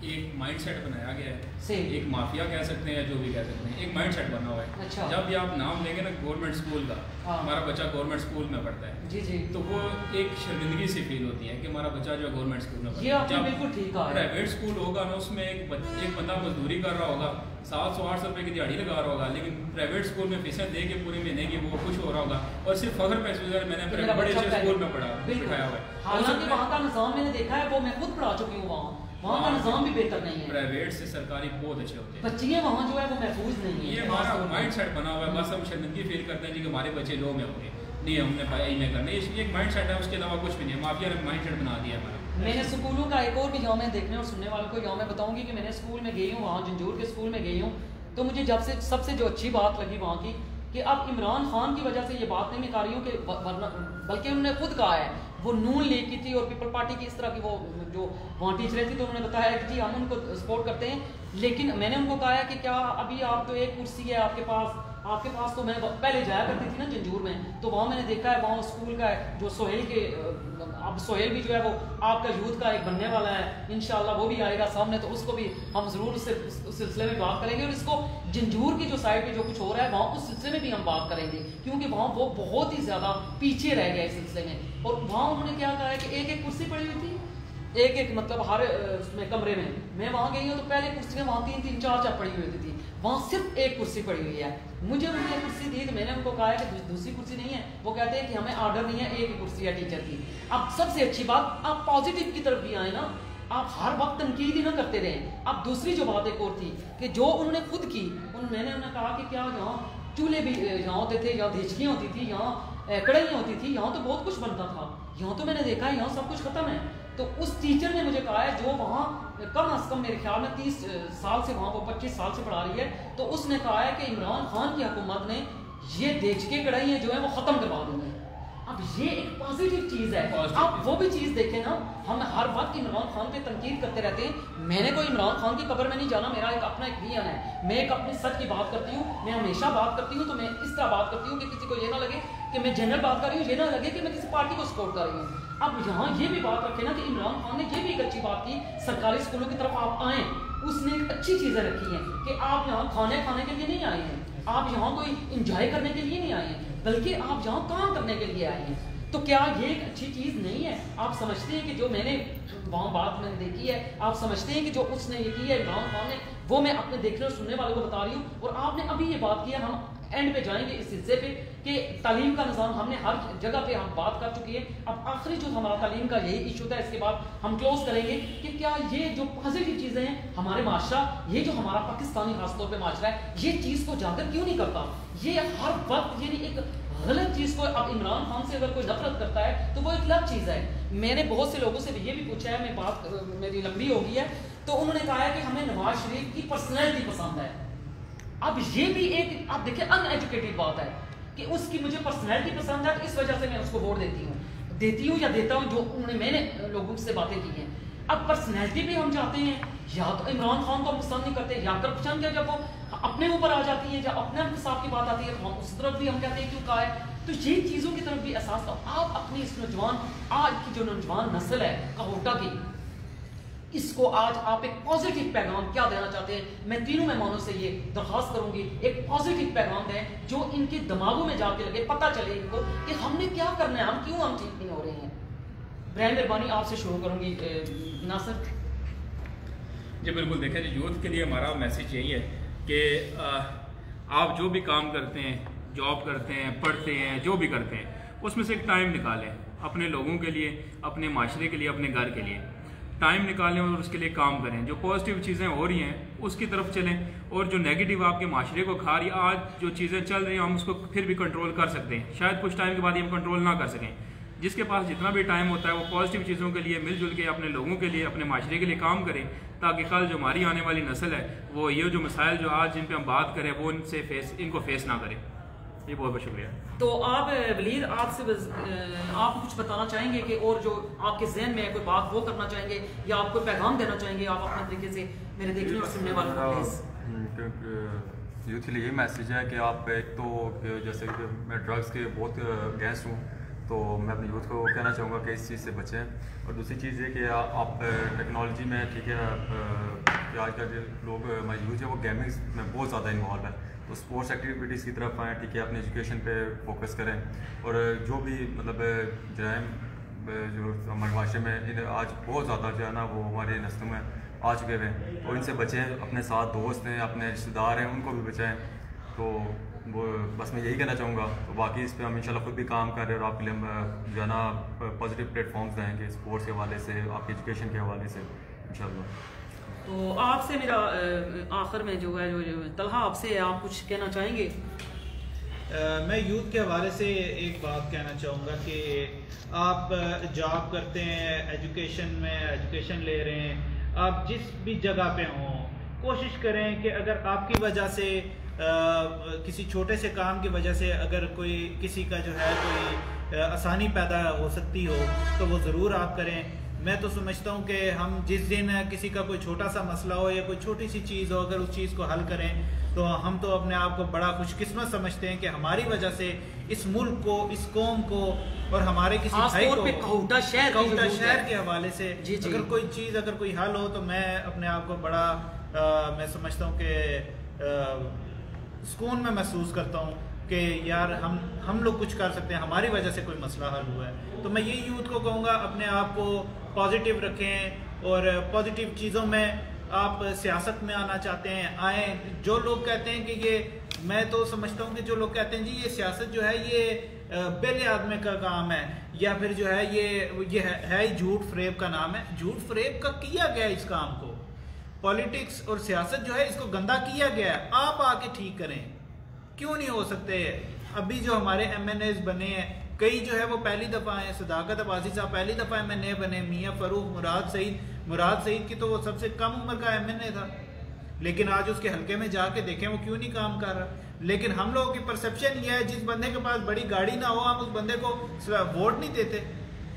[SPEAKER 4] एक माइंड सेट बनाया गया है,
[SPEAKER 1] एक
[SPEAKER 4] माफिया कह सकते हैं, जो भी कह सकते हैं, एक माइंड सेट बना हुआ है।
[SPEAKER 1] अच्छा।
[SPEAKER 4] जब भी आप नाम लेंगे ना गवर्नमेंट स्कूल का, हमारा बच्चा गवर्नमेंट स्कूल में पढ़ता है
[SPEAKER 1] जी जी,
[SPEAKER 4] तो वो एक शर्मिंदगी से फील होती है कि हमारा बच्चा जो है गवर्नमेंट स्कूल में पढ़ता है।
[SPEAKER 1] ये आपने बिल्कुल ठीक कहा।
[SPEAKER 4] प्राइवेट स्कूल होगा ना, उसमें एक बंदा मजदूरी कर रहा होगा, 700-800 रुपये की दिहाड़ी लगा रहा होगा, लेकिन प्राइवेट स्कूल में फीसें दे के पूरे महीने की वो खुश हो रहा होगा और सिर्फ फख्र महसूस है मैंने बड़े अच्छे स्कूल में पढ़ाया हुआ है।
[SPEAKER 1] हालांकि वहाँ का निज़ाम मैंने देखा है, वो मैं खुद पढ़ा चुकी हूँ, वहाँ का निज़ाम भी बेहतर नहीं है।
[SPEAKER 4] प्राइवेट से सरकारी बहुत अच्छे होते हैं,
[SPEAKER 1] बच्चियाँ वहाँ जो है वो महफूज नहीं है।
[SPEAKER 4] ये हमारा माइंड सेट बना हुआ है, बस हम शर्मिंदगी फील करते हैं जी कि हमारे बच्चे लो में होंगे, नहीं हमने पढ़ाई में करना, ये एक माइंड सेट है, उसके अलावा कुछ भी नहीं है। माफिया ने माइंड सेट बना दिया हमारा।
[SPEAKER 1] मैंने स्कूलों का एक और भी यहाँ मैं देखने और सुनने वालों को यहाँ मैं बताऊँगी कि मैंने स्कूल में गई हूँ, वहाँ जंजूर के स्कूल में गई हूँ, तो मुझे जब से सबसे जो अच्छी बात लगी वहाँ की कि अब इमरान खान की वजह से ये बात नहीं मैं कर रही हूँ कि बल्कि उन्होंने खुद कहा है, वो नून लीग की थी और पीपल पार्टी की इस तरह की वो जो वहाँ टीचरें थी, तो उन्होंने बताया कि जी हम उनको सपोर्ट करते हैं, लेकिन मैंने उनको कहा है कि क्या अभी आप तो एक कुर्सी है आपके पास तो मैं पहले जाया करती थी ना जंजूर में, तो वहाँ मैंने देखा है वहाँ स्कूल का जो सोहेल के अब सोहेल भी जो है वो आपका यूथ का एक बनने वाला है, इंशाल्लाह वो भी आएगा सामने, तो उसको भी हम ज़रूर उससे उस सिलसिले में बात करेंगे और इसको जंजूर की जो साइड पे जो कुछ हो रहा है वहाँ उस सिलसिले में भी हम बात करेंगे, क्योंकि वहाँ वो बहुत ही ज़्यादा पीछे रह गया इस सिलसिले में। और वहाँ उन्होंने क्या कहा है कि एक कुर्सी पड़ी हुई थी, एक मतलब हर उसमें कमरे में, मैं वहाँ गई हूँ तो पहले कुर्सियाँ वहाँ 3-3 4-4 पड़ी हुई थी, वहाँ सिर्फ एक कुर्सी पड़ी हुई है। मुझे उन्होंने कुर्सी दी तो मैंने उनको कहा है कि दूसरी कुर्सी नहीं है, वो कहते हैं कि हमें ऑर्डर नहीं है, एक ही कुर्सी है टीचर की। अब सबसे अच्छी बात, आप पॉजिटिव की तरफ भी आए ना, आप हर वक्त तनकीद ही ना करते रहे। अब दूसरी जो बात एक और थी कि जो उन्होंने खुद की, मैंने उन्हें कहा कि क्या यहाँ चूल्हे भी यहाँ होते थे, यहाँ देचकियाँ होती थी, यहाँ कढ़ाइयाँ होती थी, यहाँ तो बहुत कुछ बनता था, यहाँ तो मैंने देखा है यहाँ सब कुछ खत्म है। तो उस टीचर ने मुझे कहा है जो वहाँ कम अज कम मेरे ख्याल में 30 साल से वहाँ वो 25 साल से पढ़ा रही है, तो उसने कहा है कि इमरान खान की हुकूमत ने ये देचके कढ़ाइयाँ जो है वो ख़त्म करवा दी हैं। अब ये एक पॉजिटिव चीज़ है, आप वो भी चीज़ देखें ना, हम हर वक्त इमरान खान पे तनकीद करते रहते हैं। मैंने कोई इमरान खान की कब्र में नहीं जाना, मेरा एक अपना एक विजन है, मैं एक अपनी सच की बात करती हूँ, मैं हमेशा बात करती हूँ तो मैं इस तरह बात करती हूँ कि किसी को ये ना लगे कि मैं जनरल बात कर रही हूँ, ये ना लगे कि मैं किसी पार्टी को सपोर्ट कर रही हूँ। अब यहाँ ये भी बात रखे ना कि इमरान खान ने ये भी एक अच्छी बात की, सरकारी स्कूलों की तरफ आप आएँ, उसने एक अच्छी चीज़ें रखी हैं कि आप यहाँ खाने के लिए नहीं आए हैं, आप यहाँ कोई इंजॉय करने के लिए नहीं आए हैं, बल्कि आप यहाँ काम करने के लिए आए हैं। तो क्या ये एक अच्छी चीज़ नहीं है? आप समझते हैं कि जो मैंने वहाँ बात मैंने देखी है, आप समझते हैं कि जो उसने ये की है इमरान खान ने, वो मैं अपने देखने और सुनने वालों को बता रही हूँ। और आपने अभी ये बात की है, हम एंड पे जाएंगे इस हिस्से पे कि तालीम का निज़ाम हमने हर जगह पे हम बात कर चुकी है। अब आखिरी जो हमारा तालीम का यही इशू था, इसके बाद हम क्लोज करेंगे कि क्या ये जो पॉजिटिव चीज़ें हैं हमारे माशरा, ये जो हमारा पाकिस्तानी खासतौर पर माशरा है, ये चीज़ को जाकर क्यों नहीं करता? ये हर वक्त यानी एक गलत चीज़ को, अब इमरान खान से अगर कोई नफरत करता है तो वो एक गलत चीज़ है। मैंने बहुत से लोगों से ये भी पूछा है, मैं बात मेरी लंबी हो गई है, तो उन्होंने कहा है कि हमें नवाज शरीफ की पर्सनैलिटी पसंद है। अब ये भी एक आप देखिए अनएजुकेटेड बात है कि उसकी मुझे पर्सनैलिटी पसंद है तो इस वजह से मैं उसको वोट देती हूँ या देता हूँ, जो मैंने लोगों से बातें की हैं। अब पर्सनैलिटी भी हम चाहते हैं, या तो इमरान खान को हम पसंद नहीं करते, या करप्शन के जब वो अपने ऊपर आ जाती है, जब अपने इंसाफ की बात आती है तो हम उस तरफ भी हम कहते हैं क्यों कहा है। तो ये चीज़ों की तरफ भी एहसास था। आप अपनी इस नौजवान, आज की जो नौजवान नस्ल है कहोटा की, इसको आज आप एक पॉजिटिव पैगाम क्या देना चाहते हैं? मैं तीनों मेहमानों से ये दरख्वास्त करूंगी, एक पॉजिटिव पैगाम दें जो इनके दिमागों में जाके लगे, पता चले इनको कि हमने क्या करना है, हम क्यों ठीक नहीं हो रहे हैं। ब्रांड मेहरबानी आपसे शुरू करूंगी नासिर
[SPEAKER 4] जी। बिल्कुल, देखें जी, यूथ के लिए हमारा मैसेज यही है कि आप जो भी काम करते हैं, जॉब करते हैं, पढ़ते हैं, जो भी करते हैं, उसमें से एक टाइम निकालें अपने लोगों के लिए, अपने माशरे के लिए, अपने घर के लिए टाइम निकालें और उसके लिए काम करें। जो पॉजिटिव चीज़ें हो रही हैं उसकी तरफ चलें, और जो नेगेटिव आपके माशरे को खा रही है, आज जो चीज़ें चल रही हैं हम उसको फिर भी कंट्रोल कर सकते हैं। शायद कुछ टाइम के बाद हम कंट्रोल ना कर सकें। जिसके पास जितना भी टाइम होता है वो पॉजिटिव चीज़ों के लिए मिलजुल के अपने लोगों के लिए, अपने माशरे के लिए काम करें, ताकि कल जो हमारी आने वाली नस्ल है वो ये जो मसाइल जो आज जिन पे हम बात करें वो इनको फेस ना करें। ये बहुत बहुत शुक्रिया।
[SPEAKER 1] तो आप वलीद, आपसे आप कुछ बताना चाहेंगे कि और जो आपके जहन में है कोई बात वो करना चाहेंगे या आप कोई पैगाम देना चाहेंगे आप अपने तरीके से मेरे देखने और सुनने वालों को प्लीज़?
[SPEAKER 3] यूथ के लिए ये मैसेज है कि आप एक तो जैसे कि मैं ड्रग्स के बहुत अगेंस्ट हूँ, तो तो मैं अपने यूथ को कहना चाहूँगा कि इस चीज़ से बचें। और दूसरी चीज़ ये कि आप टेक्नोलॉजी में ठीक है कि आजकल जो लोग हमारे यूथ है वो गेमिंग में बहुत ज़्यादा इन्वॉल्व है, तो स्पोर्ट्स एक्टिविटीज़ की तरफ आएँ, ठीक है, अपने एजुकेशन पे फोकस करें। और जो भी मतलब जराइम जो हमारे माशरे में आज बहुत ज़्यादा जो है ना वो हमारे नस्लों में आ चुके हुए हैं, तो इनसे बचें। अपने साथ दोस्त हैं, अपने रिश्तेदार हैं, उनको भी बचाएँ। तो वो बस मैं यही कहना चाहूँगा। तो बाकी इस पर हम इंशाल्लाह खुद भी काम कर रहे हैं और आपके लिए हम जो है ना पॉजिटिव प्लेटफॉर्म्स देंगे स्पोर्ट्स के हवाले से, आपकी एजुकेशन के हवाले से इंशाल्लाह।
[SPEAKER 1] तो आपसे मेरा आखिर में जो है जो तलहा आपसे आप कुछ कहना चाहेंगे?
[SPEAKER 2] मैं यूथ के हवाले से एक बात कहना चाहूँगा कि आप जॉब करते हैं, एजुकेशन ले रहे हैं, आप जिस भी जगह पे हों, कोशिश करें कि अगर आपकी वजह से किसी छोटे से काम की वजह से अगर कोई किसी का जो है कोई आसानी पैदा हो सकती हो तो वो ज़रूर आप करें। मैं तो समझता हूँ कि हम जिस दिन किसी का कोई छोटा सा मसला हो या कोई छोटी सी चीज़ हो, अगर उस चीज़ को हल करें तो हम तो अपने आप को बड़ा खुशकिस्मत समझते हैं कि हमारी वजह से इस मुल्क को, इस कौम को और हमारे किसी भाई को
[SPEAKER 1] कौटा शहर
[SPEAKER 2] के हवाले से अगर कोई चीज़ अगर कोई हल हो तो मैं अपने आप को बड़ा मैं समझता हूँ कि सुकून में महसूस करता हूँ कि यार हम लोग कुछ कर सकते हैं, हमारी वजह से कोई मसला हल हुआ है। तो मैं ये यूथ को कहूँगा अपने आप को पॉजिटिव रखें और पॉजिटिव चीज़ों में आप सियासत में आना चाहते हैं आए। जो लोग कहते हैं कि ये, मैं तो समझता हूँ कि जो लोग कहते हैं जी ये सियासत जो है ये बेले आदमी का काम है या फिर जो है ये है झूठ फरेब का नाम है। झूठ फरेब का किया गया इस काम को, पॉलिटिक्स और सियासत जो है इसको गंदा किया गया है। आप आके ठीक करें, क्यों नहीं हो सकते? अभी जो हमारे MNAs बने हैं कई जो है वो पहली दफ़ा हैं, सदाकत अब्बासी साहब पहली दफ़ा MNA बने, मियाँ फ़रूक, मुराद सईद की तो वो सबसे कम उम्र का MNA था, लेकिन आज उसके हल्के में जाके देखें वो क्यों नहीं काम कर रहा। लेकिन हम लोगों की परसेप्शन ये है जिस बंदे के पास बड़ी गाड़ी ना हो हम उस बंदे को वोट नहीं देते।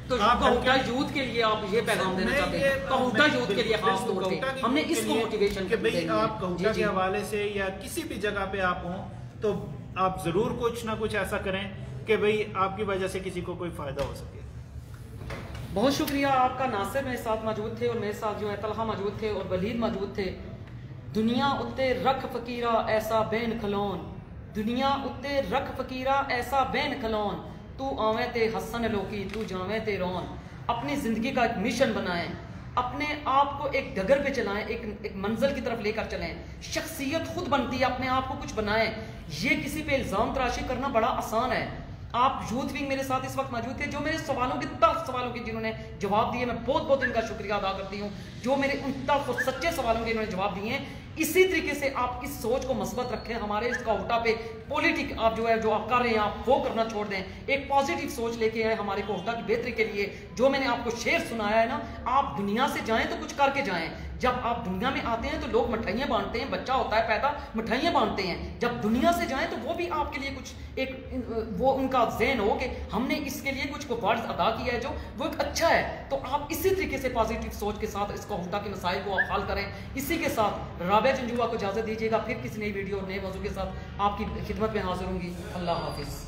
[SPEAKER 1] तो कहुटा यूथ के लिए आप ये पैगाम देना चाहते हैं? कहुटा यूथ के लिए खास तौर पे हमने इसको मोटिवेशन
[SPEAKER 2] कि भाई आप कहुटा के हवाले से या किसी भी जगह पे आप हों तो आप जरूर कुछ ना कुछ ऐसा करें कि भाई आपकी वजह से किसी को कोई फायदा हो सके।
[SPEAKER 1] बहुत शुक्रिया आपका। नासिर मेरे साथ मौजूद थे और मेरे साथ जो है तलहा मौजूद थे और वलीद मौजूद थे। दुनिया उत्ते रख फकीरा ऐसा बैन खलोन, दुनिया उत्ते रख फकीरा ऐसा बैन खलोन, तू आवे ते हसन लोकी तू जावे ते रोन। अपनी ज़िंदगी का एक मिशन बनाएं, अपने आप को एक डगर पे चलाएं, एक मंजिल की तरफ लेकर चलें। शख्सियत खुद बनती है, अपने आप को कुछ बनाएं। ये किसी पे इल्ज़ाम तराशी करना बड़ा आसान है। आप यूथ विंग मेरे साथ इस वक्त मौजूद थे, जो मेरे सवालों के तल्ख सवालों के जिन्होंने जवाब दिए, मैं बहुत बहुत इनका शुक्रिया अदा करती हूँ। जो मेरे उन तल्ख और सच्चे सवालों के इन्होंने जवाब दिए हैं, इसी तरीके से आप इस सोच को मस्बत रखें। हमारे इस कोटा पे पॉलिटिक आप जो है जो आप कर रहे हैं आप वो करना छोड़ दें, एक पॉजिटिव सोच लेके आए हमारे कोटा की बेहतरी के लिए। जो मैंने आपको शेर सुनाया है ना, आप दुनिया से जाएं तो कुछ करके जाएं। जब आप दुनिया में आते हैं तो लोग मिठाइयाँ बांटते हैं, बच्चा होता है पैदा मिठाइयाँ बांटते हैं। जब दुनिया से जाएं तो वो भी आपके लिए कुछ एक वो उनका ज़हन हो कि हमने इसके लिए कुछ वर्ड्स अदा किया है जो वो एक अच्छा है। तो आप इसी तरीके से पॉजिटिव सोच के साथ इसको कोटा के मसाइल को आप हल करें। इसी के साथ राबिया जंजुआ को इजाज़त दीजिएगा, फिर किसी नई वीडियो और नए मौजू के साथ आपकी खिदमत में हाजिर होंगी। अल्लाह हाफिज़।